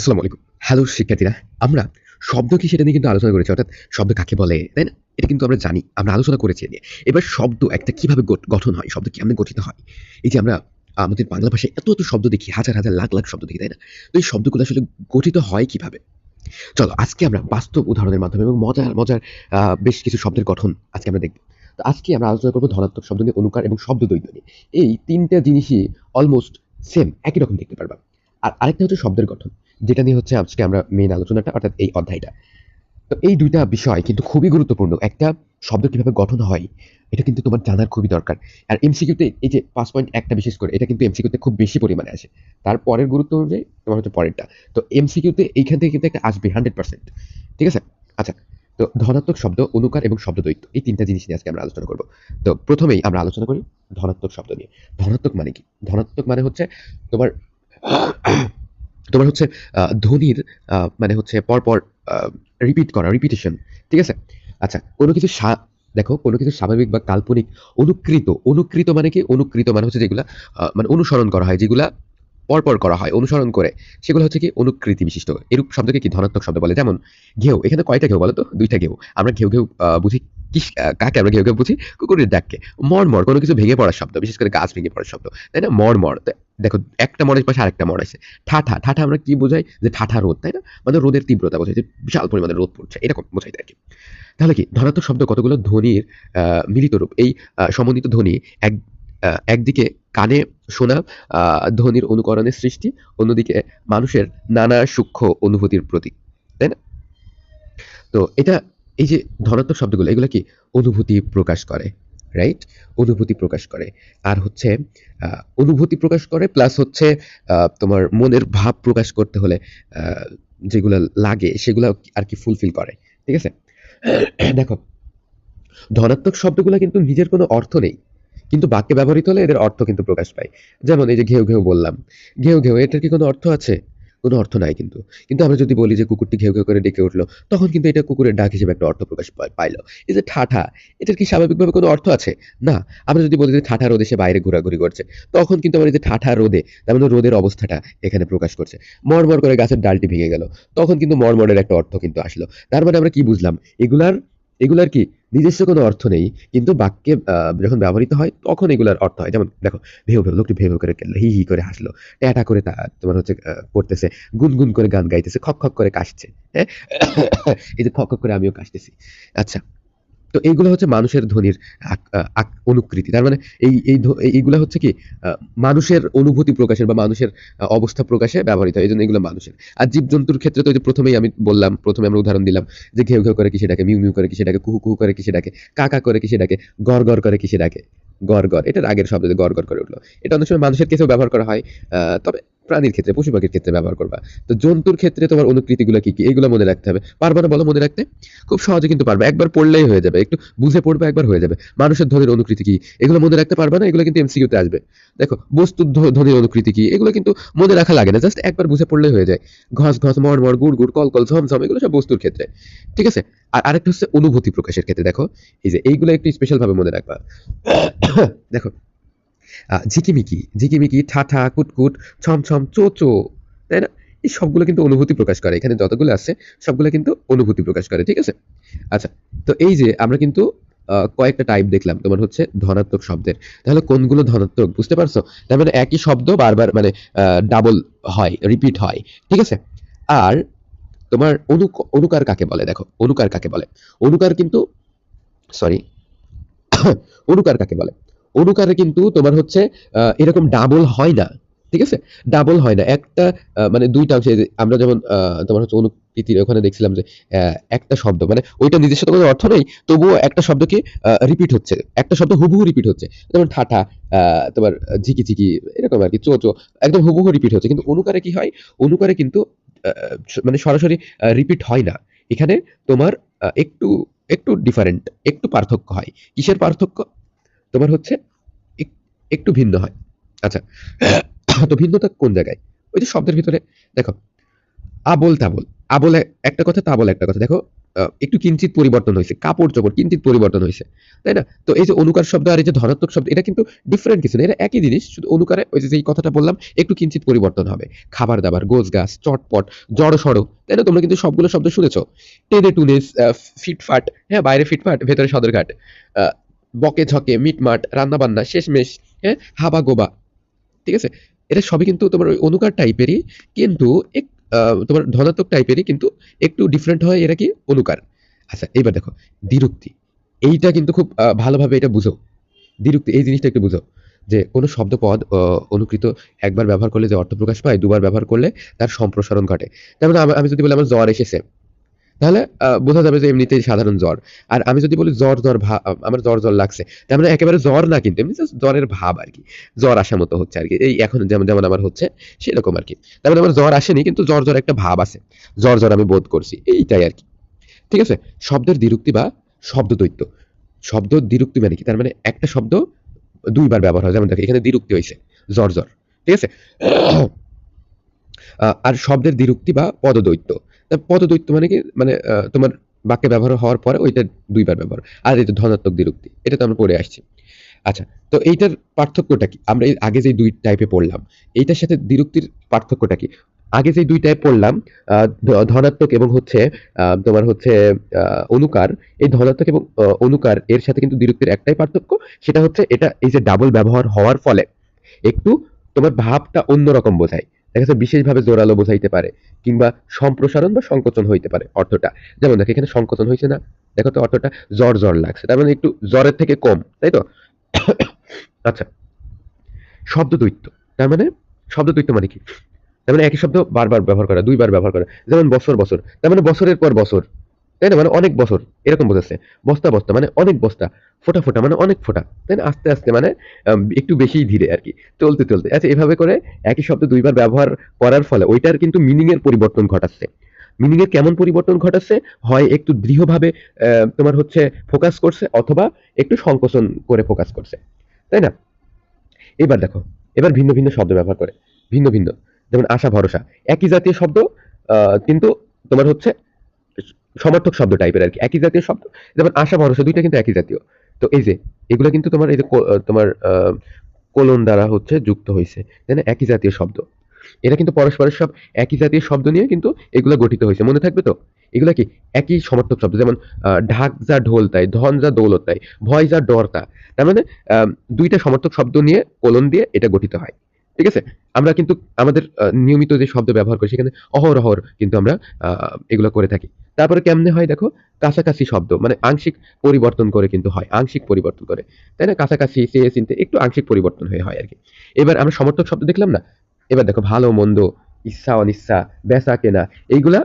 আসসালামু আলাইকুম। হ্যালো শিক্ষার্থীরা। আমরা শব্দ কি সেটা নিয়ে কিন্তু আলোচনা করেছি। অর্থাৎ শব্দ কাকে বলে, তাই না? এটা কিন্তু আমরা জানি। আমরা আলোচনা করেছি এ নিয়ে। এবার শব্দ একটা কিভাবে গঠন হয়, শব্দ কেমনে গঠিত হয়? এই যে আমরা আমাদের বাংলা ভাষায় এত শব্দ দেখি, হাজার, হাজার লাখ শব্দ দেখি, তাই না? তো এই শব্দগুলো আসলে গঠিত হয় কিভাবে? চলো আজকে আমরা বাস্তব উদাহরণের মাধ্যমে এবং মজার বেশ কিছু শব্দের গঠন আজকে আমরা দেখব। তো আজকে আমরা আলোচনা করব ধনাত্মক শব্দ নিয়ে, অনুকার এবং শব্দদ্বৈত নিয়ে। এই ৩ টা জিনিসই অলমোস্ট সেম, একই রকম দেখতে পারবা। আর আরেকটা হচ্ছে শব্দের গঠন, যেটা নিয়ে হচ্ছে আজকে আমরা মেইন আলোচনাটা, অর্থাৎ এই অধ্যায়টা। তো এই ২ টা বিষয় কিন্তু খুবই গুরুত্বপূর্ণ। একটা শব্দ কিভাবে গঠন হয়, এটা কিন্তু তোমার জানার খুবই দরকার। আর এমসিকিউতে এই যে ৫ পয়েন্ট ১ টা বিশেষ করে, এটা কিন্তু এমসিকিউতে খুব বেশি পরিমাণে আসে। তার পরের গুরুত্ব অনুযায়ী তোমার হচ্ছে পরেরটা। তো এমসিকিউতে এইখান থেকে কিন্তু একটা আসবে 100%। ঠিক আছে? আচ্ছা। তো ধনাত্মক শব্দ, অনুকার এবং শব্দদ্বৈত, এই ৩ টা জিনিস নিয়ে আজকে আমরা আলোচনা করব। তো ১ম এই আমরা আলোচনা করি ধনাত্মক শব্দ নিয়ে। ধনাত্মক মানে কি? ধনাত্মক মানে হচ্ছে তোমার তোমার হচ্ছে ধ্বনির মানে হচ্ছে পরপর আ রিপিট করা, রিপিটিশন। ঠিক আছে? আচ্ছা, দেখো কোনো কিছু স্বাভাবিক বা কাল্পনিক অনুকৃত মানে কি? অনুকৃত মানে হচ্ছে যেগুলা মানে অনুসরণ করা হয়, যেগুলা পরপর করা হয়, অনুসরণ করে। সেগুলো হচ্ছে কি অনুকৃতি বিশিষ্ট। এরূপ শব্দকে কি ধনাত্মক শব্দ বলে। যেমন ঘেউ, এখানে কয়টা ঘেউ বলো তো? ২ টা ঘেউ। আমরা ঘেউ বুঝি কাকে আমরা ঘেউ বুঝি? কুকুরের ডাককে। মড়মড় কোনো কিছু ভেঙে পড়ার শব্দ, বিশেষ করে গাছ ভেঙে পড়ার শব্দ। তাই না? মড়মড়। দেখো একটা মড়ের পাশে আরেকটা মড় আছে। ঠাঠা আমরা কি বোঝাই? যে ঠাঠা রোদ, তাই না? মানে রোদের তীব্রতা বোঝায় যে বিশাল পরিমাণে রোদ পড়ছে। এরকম বোঝাইতে আরকি। তাহলে কি ধনাত্মক শব্দ কতগুলো ধ্বনির আ মিলিত রূপ। এই সমন্বিত ধ্বনি এক একদিকে কানে শোনা আ ধ্বনির অনুকরণের সৃষ্টি, অন্যদিকে মানুষের নানা সূক্ষ্ম অনুভূতির প্রতীক। তাই না? তো এই যে ধনাত্মক শব্দগুলো, এগুলা কি অনুভূতি প্রকাশ করে, রাইট? অনুভূতি প্রকাশ করে। আর হচ্ছে আ অনুভূতি প্রকাশ করে প্লাস হচ্ছে তোমার মনের ভাব প্রকাশ করতে হলে আ যেগুলা লাগে সেগুলা আরকি ফুলফিল করে। ঠিক আছে? দেখো, ধনাত্মক শব্দগুলা কিন্তু নিজের কোনো অর্থ নেই। কিন্তু বাক্যে ব্যবহৃত হলে এদের অর্থ কিন্তু প্রকাশ পায়। যেমন এই যে ঘেউ বললাম। ঘেউ এটার কি কোনো অর্থ আছে? কোনো অর্থ নাই কিন্তু। কিন্তু আমরা যদি বলি যে কুকুরটি ঘেউ করে ডেকে উঠল, তখন কিন্তু এটা কুকুরের ডাক হিসেবে একটা অর্থ প্রকাশ পাইল। এই যে ঠাঠা, এটার কি স্বাভাবিকভাবে কোনো অর্থ আছে? না। আমরা যদি বলি যে ঠাঠা রোদে সে বাইরে ঘোরাঘুরি করছে, তখন কিন্তু আমার এই যে ঠাঠা রোদে, তার মানে রোদের অবস্থাটা এখানে প্রকাশ করছে। মড়মড় করে গাছের ডালটি ভেঙে গেল। তখন কিন্তু মড়মড়ের একটা অর্থ কিন্তু আসলো। তার মানে আমরা কি বুঝলাম? এগুলার কি নিজস্ব কোনো অর্থ নেই। কিন্তু বাক্যে যখন ব্যবহৃত হয় তখন এগুলার অর্থ হয়। যেমন দেখো, লোকটি ভেউ করে হি করে হাসলো। ট্যাটা করে তোমার হচ্ছে করতেছে। গুনগুন করে গান গাইতেছে। খক করে কাশছে। হ্যাঁ? এই যে খক করে আমিও কাশতেছি। আচ্ছা। তো এইগুলো হচ্ছে মানুষের ধ্বনির অনুকৃতি। তার মানে এইগুলা হচ্ছে কি আ মানুষের অনুভূতি প্রকাশের বা মানুষের অবস্থা প্রকাশে ব্যবহৃত হয়। এজন্য এগুলো মানুষের। আর জীবজন্তুর ক্ষেত্রে তো ওই যে ১ম এই আমি বললাম, ১ম এ আমরা উদাহরণ দিলাম যে ঘেউ করে কিসে ডাকে, মিউ করে কিসে ডাকে, কুহু করে কিসে ডাকে, কা করে কিসে ডাকে, গড় করে কিসে ডাকে। গড়। এটার আগের শব্দ যে গড় করে উঠলো। এটা অনেক সময় মানুষের ক্ষেত্রেও ব্যবহার করা হয়। তবে প্রাণীর ক্ষেত্রে, পশু-পাখির ক্ষেত্রে ব্যবহার করবা। তো জন্তুর ক্ষেত্রে তোমার অনুকৃতিগুলো কি? এগুলো মনে রাখতে হবে। পারবা না বলো মনে রাখতে? খুব সহজে কিন্তু পারবে। একবার পড়লেই হয়ে যাবে। একটু বুঝে পড়বে, একবার হয়ে যাবে। মানুষের ধ্বনির অনুকৃতি কি? এগুলো মনে রাখতে পারবা না? এগুলো কিন্তু এমসিকিউতে আসবে। দেখো, বস্তুর ধ্বনির অনুকৃতি কি? এগুলো কিন্তু মনে রাখা লাগে না। জাস্ট একবার বুঝে পড়লেই হয়ে যায়। ঘস, মড়, গুড়, কল, ঝম, এগুলো সব বস্তুর ক্ষেত্রে। ঠিক আছে? আর আরেকটা হচ্ছে অনুভূতি প্রকাশের ক্ষেত্রে দেখো, এই যে এইগুলো একটু স্পেশাল ভাবে মনে রাখবা। দেখো, ঝিকিমিকি, ঠাঠা, কুটকুট, ছম, চো, তাই না? এই সবগুলো কিন্তু অনুভূতি প্রকাশ করে। এখানে যতগুলো আছে সবগুলো কিন্তু অনুভূতি প্রকাশ করে। ঠিক আছে? আচ্ছা, তো এই যে আমরা কিন্তু কয়েকটা টাইপ দেখলাম তোমার হচ্ছে ধনাত্মক শব্দের। তাহলে কোনগুলো ধনাত্মক বুঝতে পারছো? তার মানে একই শব্দ বারবার মানে ডাবল হয়, রিপিট হয়। ঠিক আছে? আর তোমার অনুকার কাকে বলে দেখো, অনুকার কাকে বলে? অনুকার কিন্তু সরি অনুকার কাকে বলে? অনুকারে কিন্তু তোমার হচ্ছে এরকম ডাবল হয় না। ঠিক আছে? ডাবল হয় না। একটা মানে ২ টা অংশে, যে আমরা যেমন তোমার হচ্ছে অনুকৃতির ওখানে দেখছিলাম যে একটা শব্দ মানে ওইটা নিজস্ব তো কোনো অর্থ নেই। তবুও একটা শব্দ কি রিপিট হচ্ছে। একটা শব্দ হুবহু রিপিট হচ্ছে। যেমন ঠাঠা, তোমার ঝিকি এরকম আরকি চো একদম হুবহু রিপিট হচ্ছে। কিন্তু অনুকারে কি হয়? অনুকারে কিন্তু আ মানে সরাসরি রিপিট হয় না। এখানে তোমার একটু ডিফারেন্ট, একটু পার্থক্য হয়। কিসের পার্থক্য? তোমার হচ্ছে এক একটু ভিন্ন হয়। আচ্ছা। তো ভিন্নতা কোন জায়গায়? ওই যে শব্দের ভিতরে দেখো, আবোল-তাবোল। আবোল একটা কথা, তাবোল একটা কথা। দেখো, একটু কিঞ্চিত পরিবর্তন হয়েছে, কাপড় চোপড় কিঞ্চিত পরিবর্তন হয়েছে, তাই না? তো এই যে অনুকার শব্দ আর এই যে ধনাত্মক শব্দ, এটা কিন্তু ডিফারেন্ট কিছু না, এটা একই জিনিস, শুধু অনুকারে ওই যে যেই কথাটা বললাম একটু কিঞ্চিত পরিবর্তন হবে। খাবার দাবার, গোছ গাছ, চটপট, জড় সড়ো, তাই না? তোমরা কিন্তু সবগুলো শব্দ শুনেছো। টেনে টুনে, ফিটফাট, হ্যাঁ বাইরে ফিটফাট ভেতরে সদরঘাট, বকে ঝকে, মিটমাট, রান্না বান্না, শেষমেশ, হ্যাঁ হাবা গোবা, ঠিক আছে? এটা সবই কিন্তু তোমার ওই অনুকার টাইপেরই, কিন্তু তোমার ধনাত্মক টাইপেরই, কিন্তু একটু ডিফারেন্ট হয় এরা কি অনুকার। আচ্ছা এইবার দেখো দ্বিরুক্তি, এইটা কিন্তু খুব ভালোভাবে এটা বুঝো। দ্বিরুক্তি এই জিনিসটা একটু বুঝো, যে কোনো শব্দপদ অনুকৃত একবার ব্যবহার করলে যে অর্থ প্রকাশ পায়, দুবার ব্যবহার করলে তার সম্প্রসারণ ঘটে। যেমন আমি যদি বলি আমার জ্বর এসেছে, তাহলে বোঝা যাবে যে এমনিতেই সাধারণ জ্বর। আর আমি যদি বলি আমার জ্বর লাগছে, তার মানে একেবারে জ্বর না, কিন্তু এমনি জাস্ট জ্বরের ভাব আরকি। জ্বর আসা মতো হচ্ছে আরকি। এই এখন যেমন আমার হচ্ছে সেরকম আরকি। তার মানে আমার জ্বর আসেনি, কিন্তু জ্বর একটা ভাব আছে। জ্বর আমি বোধ করছি। এইটাই আরকি। ঠিক আছে? শব্দের দ্বিরুক্তি বা শব্দদ্বৈত। শব্দ দ্বিরুক্তি মানে কি? তার মানে একটা শব্দ ২ বার ব্যবহার হয়। যেমন দেখো এখানে দ্বিরুক্তি হইছে। জ্বর। ঠিক আছে? আর শব্দের দ্বিরুক্তি বা পদদ্বৈত। পদদ্বৈত মানে কি? মানে তোমার বাক্যে ব্যবহার হওয়ার পরে ওইটা ২ বার ব্যবহার। আর এই যে ধনাত্মক দ্বিরুক্তি, এটা তো আমরা পড়ে আসছি। আচ্ছা, তো এইটার পার্থক্যটা কি? আমরা এই আগে যে ২ টাইপে পড়লাম, এইটার সাথে দ্বিরুক্তির পার্থক্যটা কি? আগে যে ২ টাইপ পড়লাম, ধনাত্মক এবং হচ্ছে তোমার হচ্ছে অনুকার, এই ধনাত্মক এবং অনুকার এর সাথে কিন্তু দ্বিরুক্তির একটাই পার্থক্য, সেটা হচ্ছে এটা এই যে ডাবল ব্যবহার হওয়ার ফলে একটু তোমার ভাবটা অন্যরকম বোঝায়। দেখা যাচ্ছে বিশেষভাবে জোরালো বোঝাইতে পারে, কিংবা সম্প্রসারণ বা সংকোচন হইতে পারে অর্থটা। যেমন দেখো এখানে সংকোচন হইছে না? দেখো তো অর্থটা জ্বর লাগছে। তার মানে একটু জ্বরের থেকে কম, তাই তো? আচ্ছা, শব্দদ্বৈত। তার মানে শব্দদ্বৈত মানে কি? তার মানে একই শব্দ বারবার ব্যবহার করা, ২ বার ব্যবহার করা। যেমন বছর। তার মানে বছরের পর বছর। তাই না? মানে অনেক বছর এরকম বোঝাচ্ছে। বস্তা মানে অনেক বস্তা। ফোঁটা মানে অনেক ফোঁটা। তাই না? আস্তে মানে একটু বেশিই ধীরে আরকি। চলতে। আচ্ছা এভাবে করে একই শব্দ ২ বার ব্যবহার করার ফলে ওইটার কিন্তু মিনিং এর পরিবর্তন ঘটাচ্ছে। মিনিং এর কেমন পরিবর্তন ঘটাচ্ছে? হয় একটু দৃঢ়ভাবে তোমার হচ্ছে ফোকাস করছে, অথবা একটু সংকোচন করে ফোকাস করছে। তাই না? এবার দেখো, এবার ভিন্ন শব্দ ব্যবহার করে। ভিন্ন। যেমন আশা ভরসা। একই জাতীয় শব্দ, কিন্তু তোমার হচ্ছে সমার্থক শব্দ টাইপের আরকি। একই জাতীয় শব্দ। যেমন আশা ভরসা ২ টা কিন্তু একই জাতীয়। তো এই যে এগুলা কিন্তু তোমার এই যে তোমার কোলন দ্বারা হচ্ছে যুক্ত হইছে। তাই না? একই জাতীয় শব্দ। এরা কিন্তু পরস্পরের সব একই জাতীয় শব্দ নিয়ে কিন্তু এগুলা গঠিত হইছে। মনে থাকবে তো? এগুলা কি? একই সমার্থক শব্দ। যেমন ঢাক যা ঢোল তাই, ধন যা দৌলত তাই, ভয় যা ডর তা। তার মানে ২ টা সমার্থক শব্দ নিয়ে কোলন দিয়ে এটা গঠিত হয়। ঠিক আছে? আমরা কিন্তু আমাদের নিয়মিত যে শব্দ ব্যবহার করি সেখানে অহরহ কিন্তু আমরা এগুলো করে থাকি। তারপরে কেমনে হয় দেখো? কাছাকাছি শব্দ মানে আংশিক পরিবর্তন করে কিন্তু হয়। আংশিক পরিবর্তন করে। তাই না? কাছাকাছি, চেয়ে চিনতে একটু আংশিক পরিবর্তন হয়ে হয় আরকি। এবার আমরা সমর্থক শব্দ দেখলাম না? এবার দেখো ভালো মন্দ, ইচ্ছা অনিচ্ছা, বেচা কেনা, এইগুলা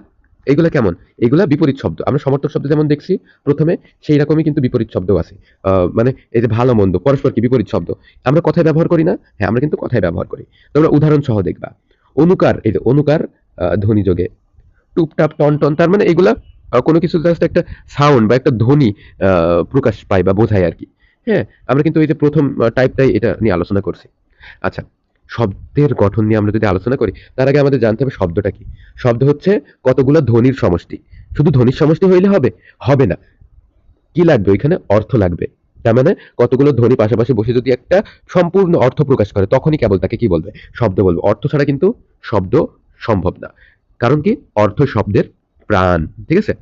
এইগুলা কেমন? এগুলা বিপরীত শব্দ। আমরা সমর্থক শব্দ যেমন দেখছি প্রথমে, সেই রকমই কিন্তু বিপরীত শব্দও আছে। মানে এই যে ভালো মন্দ পরস্পর কি বিপরীত শব্দ। আমরা কথায় ব্যবহার করি না? হ্যাঁ, আমরা কিন্তু কথায় ব্যবহার করি। তোমরা উদাহরণ সহ দেখবা। অনুকার, এই যে অনুকার ধ্বনি যোগে টুপটাপ টনটন, তার মানে এগুলা কোনো কিছু জাস্ট একটা সাউন্ড বা একটা ধ্বনি প্রকাশ পায় বা বোঝায় আরকি। হ্যাঁ? আমরা কিন্তু এই যে ১ম টাইপটাই এটা নিয়ে আলোচনা করছি। আচ্ছা, শব্দের গঠন নিয়ে আমরা যদি আলোচনা করি, তার আগে আমাদের জানতে হবে শব্দটা কি? শব্দ হচ্ছে কতগুলো ধ্বনির সমষ্টি। শুধু ধ্বনির সমষ্টি হইলে হবে? হবে না। কি লাগবে ওইখানে? অর্থ লাগবে। তার মানে কতগুলো ধ্বনি পাশাপাশি বসে যদি একটা সম্পূর্ণ অর্থ প্রকাশ করে, তখনই কেবল তাকে কি বলবে? শব্দ বলবে। অর্থ ছাড়া কিন্তু শব্দ সম্ভব না। কারণ কি? অর্থ শব্দের প্রাণ। ঠিক আছে?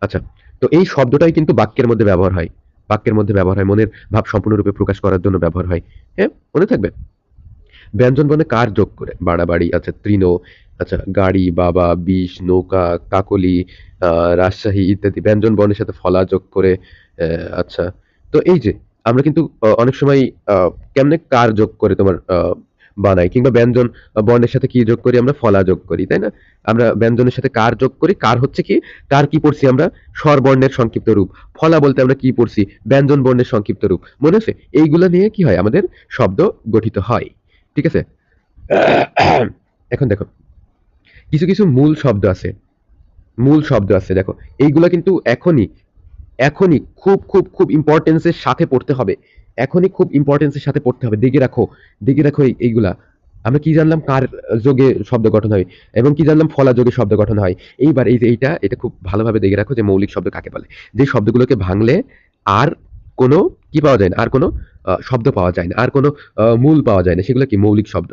আচ্ছা, তো এই শব্দটাই কিন্তু বাক্যের মধ্যে ব্যবহার হয়। বাক্যের মধ্যে ব্যবহার হয়। মনের ভাব সম্পূর্ণরূপে প্রকাশ করার জন্য ব্যবহার হয়। হ্যাঁ? মনে থাকবে? ব্যঞ্জন বর্ণে কার যোগ করে? বাড়াবাড়ি, আচ্ছা তৃণ, আচ্ছা গাড়ি, বাবা, বিষ, নৌকা, কাকলি, রাজশাহী ইত্যাদি ব্যঞ্জন বর্ণের সাথে ফলা যোগ করে। আচ্ছা, তো এই যে আমরা কিন্তু অনেক সময় কেমনে কার যোগ করে তোমার বানাই, কিংবা ব্যঞ্জন বর্ণের সাথে কি যোগ করি? আমরা ফলা যোগ করি, তাই না? আমরা ব্যঞ্জনের সাথে কার যোগ করি। কার হচ্ছে কি? কার কি পড়ছি আমরা? স্বর বর্ণের সংক্ষিপ্ত রূপ। ফলা বলতে আমরা কি পড়ছি? ব্যঞ্জন বর্ণের সংক্ষিপ্ত রূপ। মনে আছে? এইগুলা নিয়ে কি হয়? আমাদের শব্দ গঠিত হয়। ঠিক আছে? এখন দেখো, কিছু মূল শব্দ আছে দেখো। এইগুলা কিন্তু এখনই খুব ইম্পর্টেন্স এর সাথে পড়তে হবে। এখনই খুব ইম্পর্টেন্স এর সাথে পড়তে হবে। দেখে রাখো এইগুলা। আমরা কি জানলাম কার যোগে শব্দ গঠন হয় এবং কি জানলাম ফলা যোগে শব্দ গঠন হয়। এইবার এই যে এটা খুব ভালোভাবে দেখে রাখো যে মৌলিক শব্দ কাকে বলে। যে শব্দগুলোকে ভাঙলে আর কোনো কি পাওয়া যায় না, আর কোনো শব্দ পাওয়া যায় না, আর কোনো মূল পাওয়া যায় না, সেগুলো কি মৌলিক শব্দ।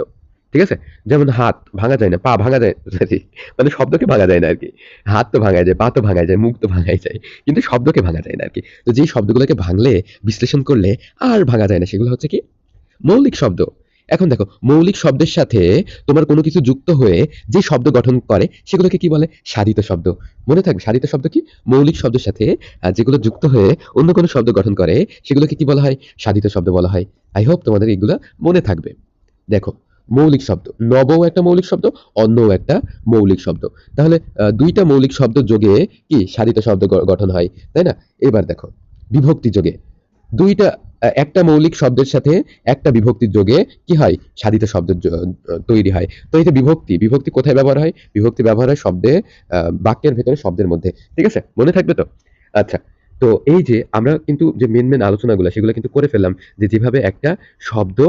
ঠিক আছে? যেমন হাত ভাঙা যায় না, পা ভাঙা যায় sorry, মানে শব্দকে ভাঙা যায় না আরকি। হাত তো ভাঙা যায়, পা তো ভাঙা যায়, মুখ তো ভাঙাই যায়। কিন্তু শব্দকে ভাঙা যায় না আরকি। তো যেই শব্দগুলোকে ভাঙলে, বিশ্লেষণ করলে আর ভাঙা যায় না, সেগুলো হচ্ছে কি মৌলিক শব্দ। এখন দেখো, মৌলিক শব্দের সাথে তোমার কোনো কিছু যুক্ত হয়ে যে শব্দ গঠন করে সেগুলোকে কি বলে? সাধিত শব্দ। মনে থাকবে সাধিত শব্দ কি? মৌলিক শব্দের সাথে যেগুলো যুক্ত হয়ে অন্য কোনো শব্দ গঠন করে সেগুলোকে কি বলা হয়? সাধিত শব্দ বলা হয়। আই হোপ তোমাদের এগুলা মনে থাকবে। দেখো, মৌলিক শব্দ, নবও একটা মৌলিক শব্দ, অন্যও একটা মৌলিক শব্দ। তাহলে দুইটা মৌলিক শব্দ যোগে কি সাধিত শব্দ গঠন হয়, তাই না? এবার দেখো, বিভক্তি যোগে দুইটা একটা মৌলিক শব্দের সাথে একটা বিভক্তির যোগে কি হয়? সাধিত শব্দ তৈরি হয়। তো এই যে বিভক্তি, বিভক্তি কোথায় ব্যবহার হয়? বিভক্তি ব্যবহার হয় শব্দে, বাক্যের ভেতরে, শব্দের মধ্যে। ঠিক আছে? মনে থাকবে তো? আচ্ছা। তো এই যে আমরা কিন্তু যে মেন আলোচনাগুলো সেগুলো কিন্তু করে ফেললাম, যে যেভাবে একটা শব্দ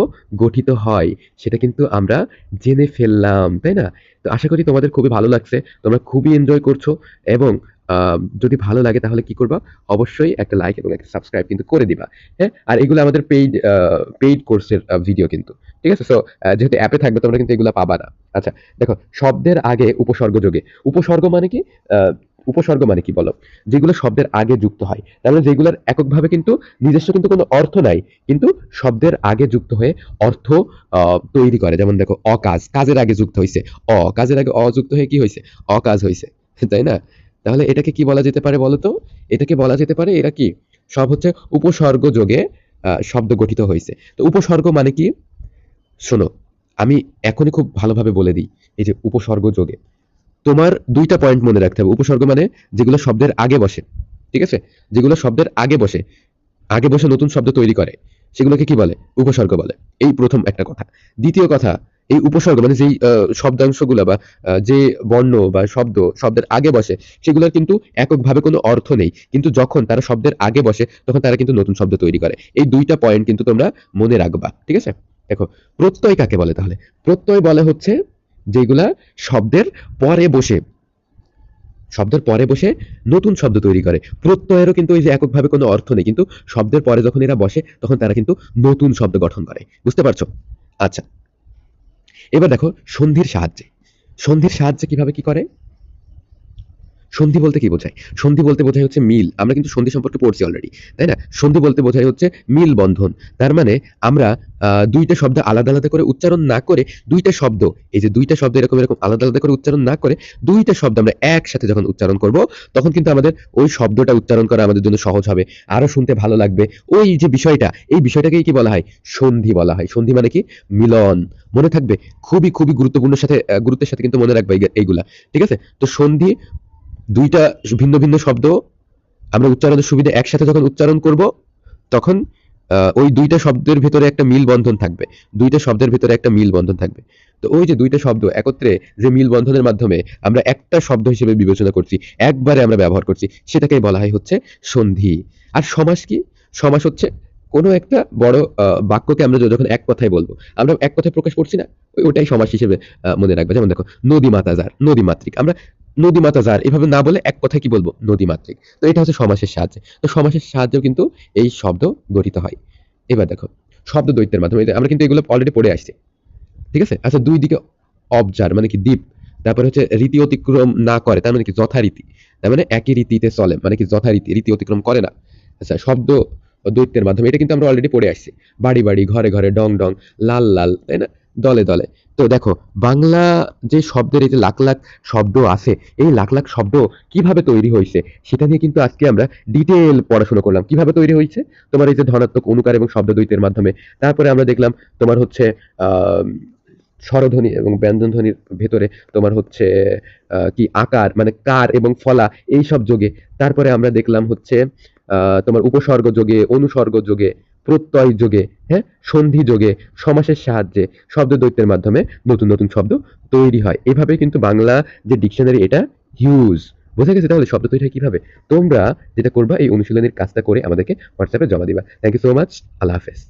গঠিত হয় সেটা কিন্তু আমরা জেনে ফেললাম, তাই না? তো আশা করি তোমাদের খুবই ভালো লাগছে। তোমরা খুবই এনজয় করছো এবং যদি ভালো লাগে তাহলে কি করবা? অবশ্যই একটা লাইক এবং একটা সাবস্ক্রাইব কিন্তু করে দিবা। হ্যাঁ? আর এগুলো আমাদের পেইড কোর্সের ভিডিও কিন্তু। ঠিক আছে? সো যেহেতু অ্যাপে থাকবে তোমরা কিন্তু এগুলা পাবা না। আচ্ছা, দেখো, শব্দের আগে উপসর্গ যোগে। উপসর্গ মানে কি? আ উপসর্গ মানে কি বলো? যেগুলো শব্দের আগে যুক্ত হয়। তার মানে যেগুলোর এককভাবে কিন্তু নিজস্ব কিন্তু কোনো অর্থ নাই। কিন্তু শব্দের আগে যুক্ত হয়ে অর্থ আ তৈরি করে। যেমন দেখো, অকাজ, কাজের আগে যুক্ত হইছে। কাজের আগে যুক্ত হয়ে কি হইছে? অকাজ হইছে। তাই না? তাহলে এটাকে কি বলা যেতে পারে বলো তো? এটাকে বলা যেতে পারে এরা কি? সব হচ্ছে উপসর্গ যোগে শব্দ গঠিত হইছে। তো উপসর্গ মানে কি? শোনো, আমি এখনই খুব ভালোভাবে বলে দিই। এই যে উপসর্গ যোগে তোমার ২ টা পয়েন্ট মনে রাখতে হবে। উপসর্গ মানে যেগুলো শব্দের আগে বসে। ঠিক আছে? যেগুলো শব্দের আগে বসে নতুন শব্দ তৈরি করে, সেগুলোকে কি বলে? উপসর্গ বলে। এই ১ম একটা কথা। দ্বিতীয় কথা, এই উপসর্গ মানে যেই শব্দাংশগুলা বা যে বর্ণ বা শব্দের আগে বসে, সেগুলোর কিন্তু এককভাবে কোনো অর্থ নেই। কিন্তু যখন তারা শব্দের আগে বসে, তখন তারা কিন্তু নতুন শব্দ তৈরি করে। এই ২ টা পয়েন্ট কিন্তু তোমরা মনে রাখবা। ঠিক আছে? দেখো, প্রত্যয় কাকে বলে তাহলে? প্রত্যয় বলে হচ্ছে যেগুলা শব্দের পরে বসে নতুন শব্দ তৈরি করে। প্রত্যয়েরও কিন্তু ওই যে এককভাবে কোনো অর্থ নেই। কিন্তু শব্দের পরে যখন এরা বসে তখন তারা কিন্তু নতুন শব্দ গঠন করে। বুঝতে পারছো? আচ্ছা। এবার দেখো, সন্ধির সাহায্যে। সন্ধির সাহায্যে কিভাবে কি করে? সন্ধি বলতে কি বোঝায়? সন্ধি বলতে বোঝায় হচ্ছে মিল। আমরা কিন্তু সন্ধি সম্পর্কে পড়ছি অলরেডি। তাই না? সন্ধি বলতে বোঝায় হচ্ছে মিল বন্ধন। তার মানে আমরা ২ টা শব্দ আলাদা করে উচ্চারণ না করে ২ টা শব্দ, এই যে ২ টা শব্দ এরকম আলাদা করে উচ্চারণ না করে ২ টা শব্দ আমরা একসাথে যখন উচ্চারণ করব, তখন কিন্তু আমাদের ওই শব্দটা উচ্চারণ করা আমাদের জন্য সহজ হবে। আরো শুনতে ভালো লাগবে। ওই যে বিষয়টা, এই বিষয়টাকেই কি বলা হয়? সন্ধি বলা হয়। সন্ধি মানে কি? মিলন। মনে থাকবে। খুবই গুরুত্বের সাথে কিন্তু মনে রাখবা এইগুলা। ঠিক আছে? তো সন্ধি, ২ টা ভিন্ন শব্দ আমরা উচ্চারণের সুবিধে একসাথে যখন উচ্চারণ করব, তখন ওই ২ টা শব্দের ভেতরে একটা মিল বন্ধন থাকবে। ২ টা শব্দের ভেতরে একটা মিল বন্ধন থাকবে। তো ওই যে ২ টা শব্দ একত্রে যে মিল বন্ধনের মাধ্যমে আমরা একটা শব্দ হিসেবে বিবেচনা করছি, একবারে আমরা ব্যবহার করছি, সেটাকেই বলা হয় হচ্ছে সন্ধি। আর সমাস কি? সমাস হচ্ছে কোনো একটা বড় বাক্যকে আমরা যখন এক কথায় বলব, আমরা এক কথায় প্রকাশ করছি না? ওটাই সমাস হিসেবে মনে রাখবে। যেমন দেখো, নদীমাতা যার, নদীমাতৃক। আমরা নদীমাতা যার এভাবে না বলে এক কথায় কি বলবো? নদীমাতৃক। তো এটা হচ্ছে সমাসের সাহায্যে। তো সমাসের সাহায্যেও কিন্তু এই শব্দ গঠিত হয়। এবার দেখো, শব্দ দ্বৈতের মাধ্যমে আমরা কিন্তু এগুলো অলরেডি পড়ে আসছি। ঠিক আছে? আচ্ছা, ২ দিকে অবজার মানে কি? দ্বীপ। তারপরে হচ্ছে রীতি অতিক্রম না করে, তার মানে কি? যথারীতি। তার মানে একই রীতিতে চলে, মানে কি? যথারীতি, রীতি অতিক্রম করে না। আচ্ছা, শব্দ দ্বৈতের মাধ্যমে এটা কিন্তু আমরা অলরেডি পড়ে আসছি। বাড়ি, ঘরে, ডং, লাল, তাই না? দলে। তো দেখো, বাংলা যে শব্দের এই যে লাখ শব্দ আছে, এই লাখ শব্দ কিভাবে তৈরি হইছে সেটা নিয়ে কিন্তু আজকে আমরা ডিটেইল পড়াশোনা করলাম। কিভাবে তৈরি হইছে? তোমার এই যে ধনাত্মক অনুকার এবং শব্দ দ্বৈতের মাধ্যমে। তারপরে আমরা দেখলাম তোমার হচ্ছে আ স্বরধ্বনি এবং ব্যঞ্জনধ্বনির ভেতরে তোমার হচ্ছে কি আকার মানে কার এবং ফলা, এইসব যোগে। তারপরে আমরা দেখলাম হচ্ছে তোমার উপসর্গ যোগে, অনুসর্গ যোগে, প্রত্যয় যোগে, হ্যাঁ? সন্ধি যোগে, সমাসের সাহায্যে, শব্দ দ্বৈতের মাধ্যমে নতুন শব্দ তৈরি হয়। এভাবে কিন্তু বাংলা যে ডিকশনারি, এটা হিউজ। বোঝা গেছে তাহলে শব্দ তৈরি হয় কিভাবে? তোমরা যেটা করবা, এই অনুশীলনের কাজটা করে আমাদেরকে WhatsApp এ জমা দিবা। Thank you so much. আল্লাহ হাফেজ।